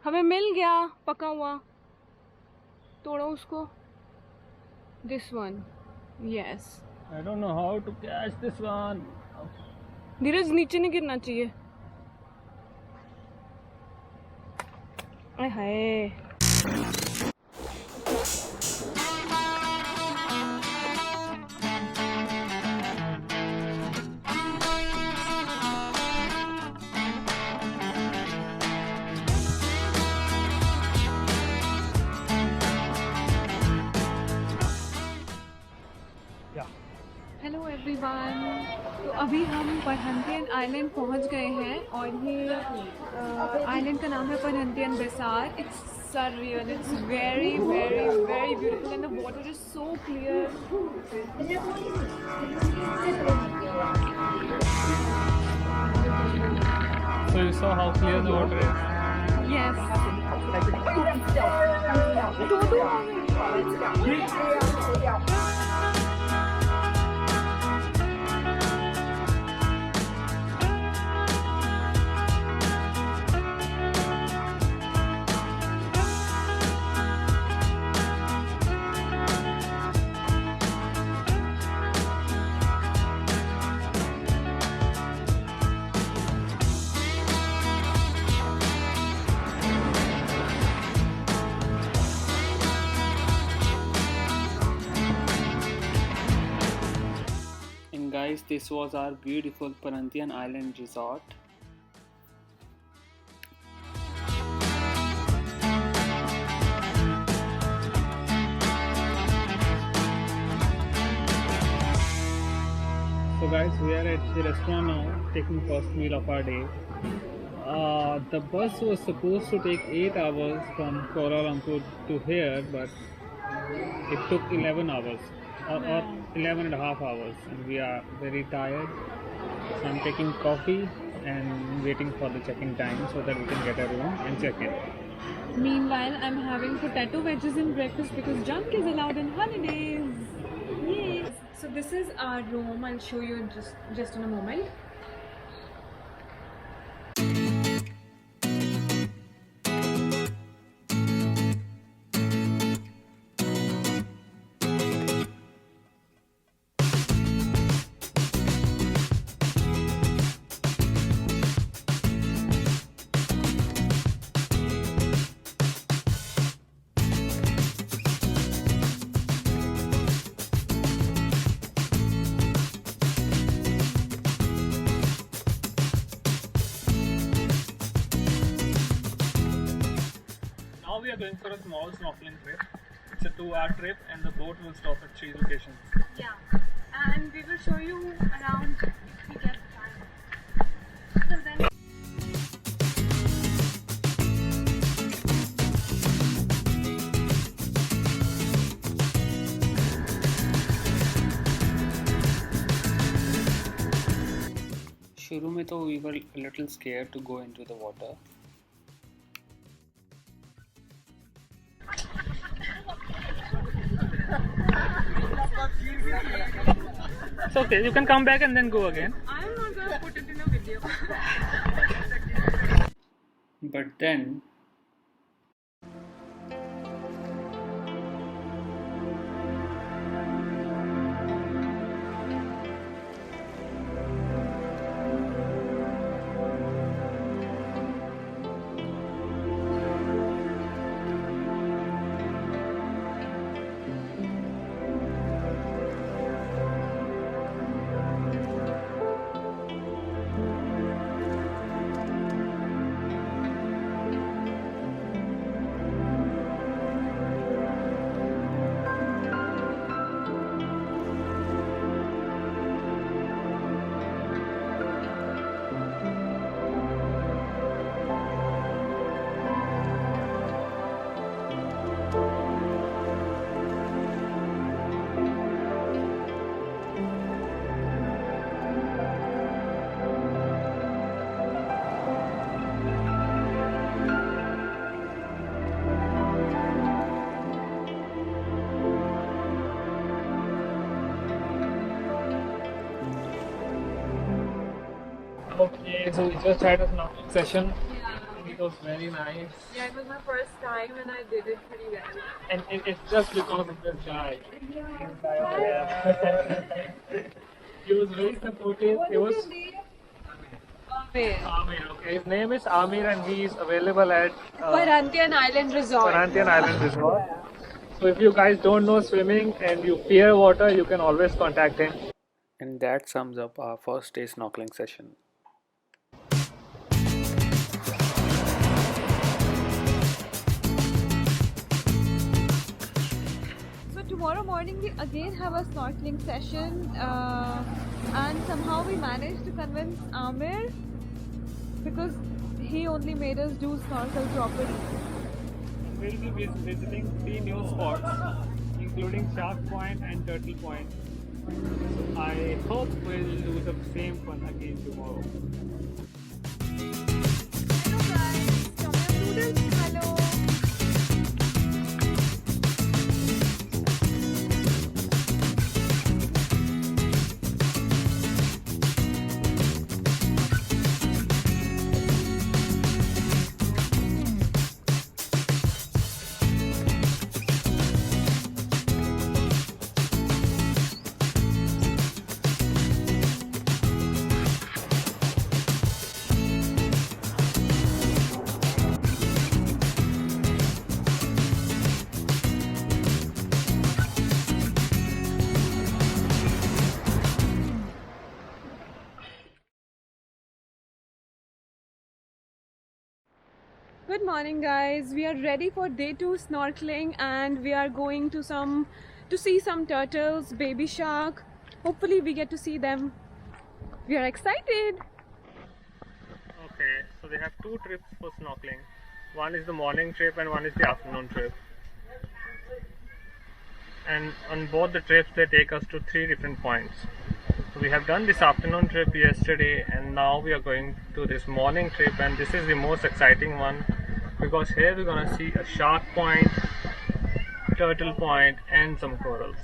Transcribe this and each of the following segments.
हमें मिल गया पका हुआ, तोड़ो उसको। This one, yes. I don't know how to catch this one. Dheeraj नीचे नहीं गिरना चाहिए। आय हाय। हेलो एवरीवन, तो अभी हम परहंतियन आइलैंड पहुंच गए हैं और ये आइलैंड का नाम है Perhentian Besar. It's surreal, it's very very very beautiful and the water is so clear. So you saw how clear the water is? Yes. And guys, this was our beautiful Perhentian Island resort. So guys, we are at the restaurant now, taking first meal of our day. The bus was supposed to take 8 hours from Kuala Lumpur to here, but it took 11 hours or 11 and a half hours, and we are very tired. So I'm taking coffee and waiting for the check-in time so that we can get a room and check in. Meanwhile, I'm having potato wedges in breakfast because junk is allowed in holidays. Yes. So this is our room. I'll show you just in a moment. Now we are going for a small snorkeling trip. It's a 2-hour trip and the boat will stop at 3 locations. Yeah, and we will show you around if we get time. Till then. शुरू में तो we were a little scared to go into the water. It's okay, you can come back and then go again. I'm not gonna put it in a video. But then okay, so we just had a snorkeling session. It was very nice. Yeah, it was my first time and I did it pretty well. And it's just because of this guy. He was very supportive. He was Amir. Amir, okay. His name is Amir and he is available at Perhentian Island Resort. Perhentian Island Resort. So if you guys don't know swimming and you fear water, you can always contact him. And that sums up our first day snorkeling session. So tomorrow morning we again have a snorkeling session and somehow we managed to convince Amir because he only made us do snorkel properly. We'll be visiting 3 new spots, including Shark Point and Turtle Point. I hope we'll do the same fun again tomorrow. Hello guys, Tommy Noodles, hello. Good morning guys, we are ready for day 2 snorkeling and we are going to see some turtles, baby shark. Hopefully we get to see them. We are excited. Okay, so they have 2 trips for snorkeling. One is the morning trip and one is the afternoon trip. And on both the trips they take us to 3 different points. So we have done this afternoon trip yesterday and now we are going to this morning trip, and this is the most exciting one because here we're gonna see a shark point, turtle point and some corals.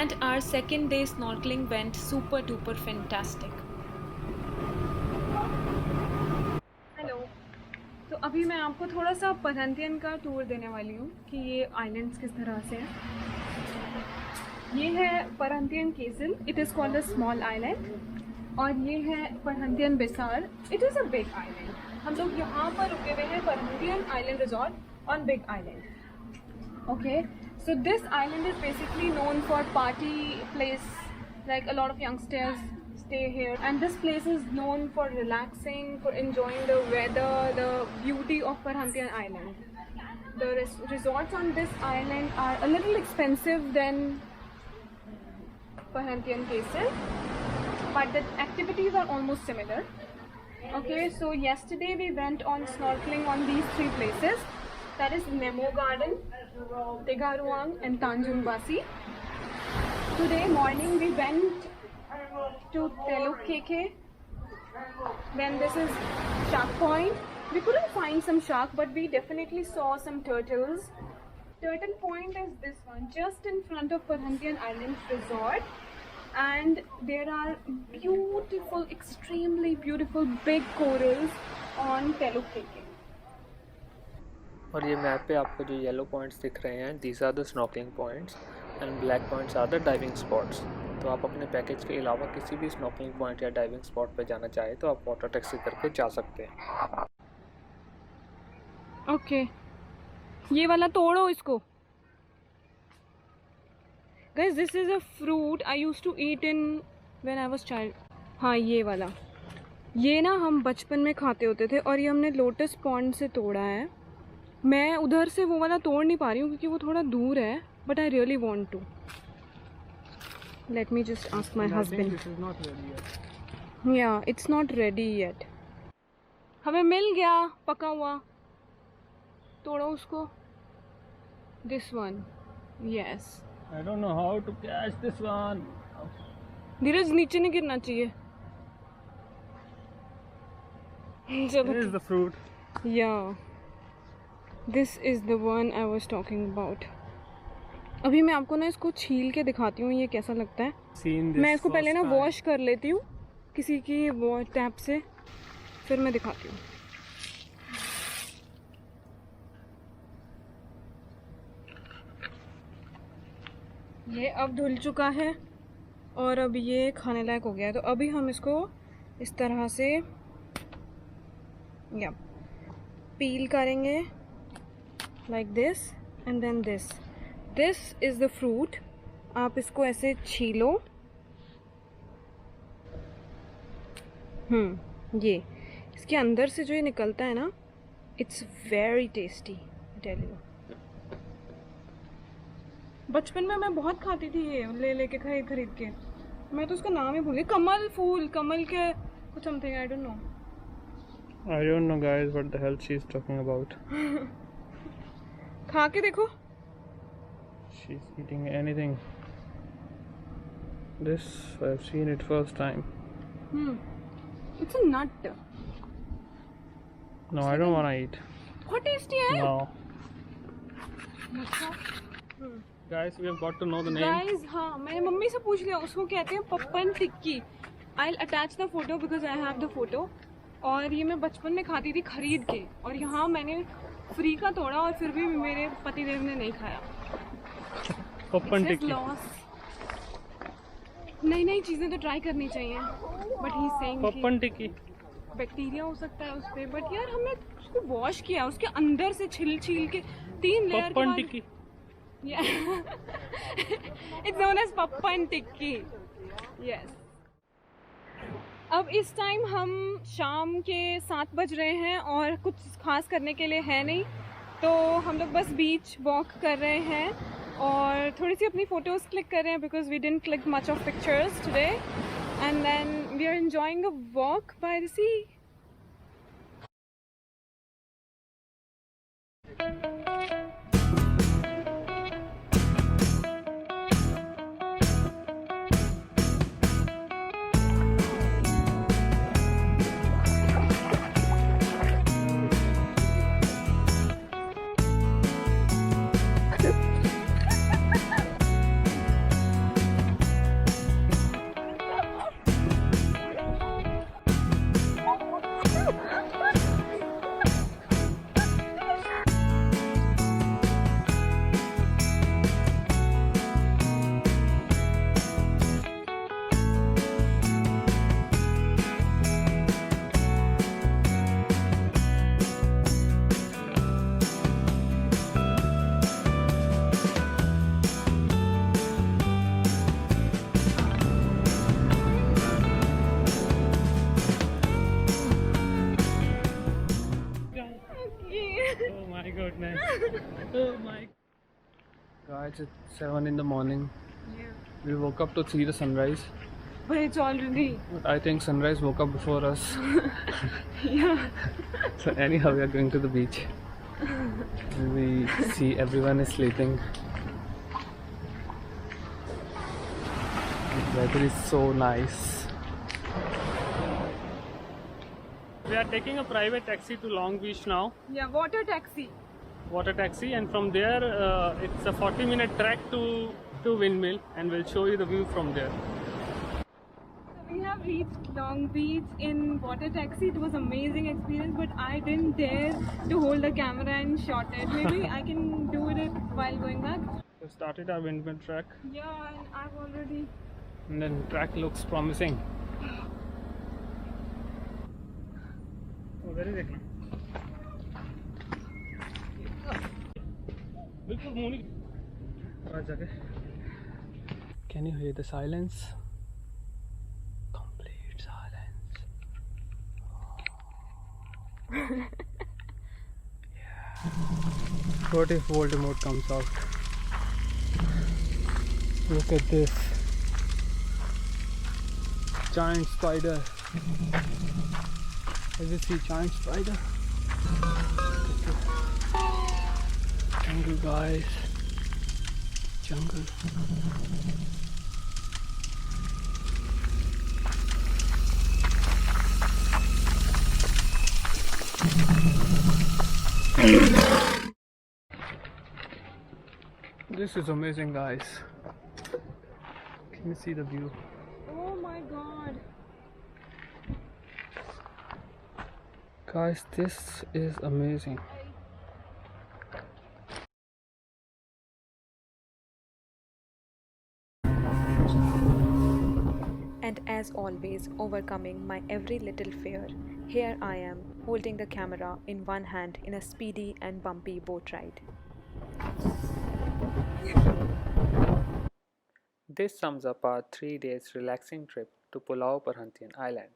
And our second day snorkeling went super duper fantastic. Hello, तो अभी मैं आपको थोड़ा सा परहंतियन का tour देने वाली हूँ कि ये आइलैंड्स किस तरह से हैं. ये है Perhentian Kecil. It is called a small island और ये है Perhentian Besar. It is a big island. हम लोग यहाँ पर रुके हुए हैं Perhentian island resort on big island. Okay, so this island is basically known for party place, like a lot of youngsters stay here, and this place is known for relaxing, for enjoying the weather, the beauty of Perhentian Island. The resorts on this island are a little expensive than Perhentian cases, but the activities are almost similar. Okay, so yesterday we went on snorkeling on these three places. That is Nemo Garden, Tegaruang and Tanjung Basi. Today morning we went to Teluk Keke. Then this is Shark Point. We couldn't find some shark, but we definitely saw some turtles. Turtle Point is this one, just in front of Perhentian Island Resort. And there are beautiful, extremely beautiful big corals on Teluk Keke. और ये map पे आपको जो yellow points दिख रहे हैं, these are the snorkelling points and black points are the diving spots. तो आप अपने पैकेज के अलावा किसी भी स्नॉकलिंग पॉइंट या डाइविंग स्पॉट पे जाना चाहे तो आप वाटर टैक्सी करके जा सकते हैं. ओके, ये वाला तोड़ो इसको. Guys, this is a fruit I used to eat in when I was child. हाँ, ये वाला, ये ना हम बचपन में खाते होते थे और ये हमने लोटस पॉन्ड से तोड़ा है. मैं उधर से वो वाला तोड़ नहीं पा रही हूँ क्योंकि वो थोड़ा दूर है, but I really want to. Let me just ask my husband. Yeah, it's not ready yet. हमें मिल गया पका हुआ. तोड़ो उसको. This one. Yes. I don't know how to catch this one. Dheeraj, नीचे नहीं गिरना चाहिए. Here is the fruit. Yeah. This is the one I was talking about. अभी मैं आपको ना इसको छील के दिखाती हूँ ये कैसा लगता है. Seen this मैं इसको पहले ना first time. वॉश कर लेती हूँ किसी की वॉश टैप से, फिर मैं दिखाती हूँ. ये अब धुल चुका है और अब ये खाने लायक हो गया है. तो अभी हम इसको इस तरह से या पील करेंगे, like this and then this. This is the fruit. आप इसको ऐसे छीलो. ये इसके अंदर से जो ये निकलता है ना, it's very tasty, I tell you. बचपन में मैं बहुत खाती थी ये, ले लेके खरीद के. मैं तो उसका नाम ही भूल गई. कमल फूल, कमल के कुछ something, I don't know. I don't know, guys, what the hell she's talking about. खा के देखो. She's eating anything. This I've seen it first time. It's a nut. No, I don't want to eat. बहुत tasty है. No. Guys, we have got to know the name. Guys, हाँ, मैंने mummy से पूछ लिया. उसको कहते हैं पप्पन टिक्की. I'll attach the photo because I have the photo. और ये मैं बचपन में खाती थी खरीद के, और यहाँ मैंने फ्री का तोड़ा और फिर भी मेरे पतिदेव ने नहीं खाया. पप्पन टिक्की. नई नई चीज़ें तो ट्राई करनी चाहिए, बट ही सेइंग पप्पन टिक्की. बैक्टीरिया हो सकता है उस पर. बट यार, हमने उसको वॉश किया, उसके अंदर से छिल के 3 लेयर के पप्पन बाद. टिक्की. It's known as Pappan tikki. Yes. अब इस टाइम हम शाम के 7 बज रहे हैं और कुछ खास करने के लिए है नहीं, तो हम लोग बस बीच वॉक कर रहे हैं और थोड़ी सी अपनी फ़ोटोज़ क्लिक कर रहे हैं because we didn't click much of pictures today, and then we are enjoying a walk by the sea. goodness. Oh my. Guys, it's 7 in the morning. Yeah. We woke up to see the sunrise. But it's already. But I think sunrise woke up before us. Yeah. So anyhow, we are going to the beach. We see everyone is sleeping. The weather is so nice. We are taking a private taxi to Long Beach now. Yeah, water taxi. Water taxi, and from there it's a 40-minute trek to Windmill, and we'll show you the view from there. So we have reached Long Beach in water taxi. It was amazing experience, but I didn't dare to hold the camera and shot it. Maybe I can do it while going back. We started our Windmill trek, Yeah, and I've already. and then track looks promising. Where is it? Can you hear the silence? Complete silence. Yeah. What if Voldemort comes out? Look at this giant spider. Have you seen giant spider? Jungle, guys. Jungle. This is amazing, guys. Can you see the view? Oh my god. Guys, this is amazing. And as always, overcoming my every little fear, here I am, holding the camera in one hand in a speedy and bumpy boat ride. This sums up our 3 days relaxing trip to Pulau Perhentian Island.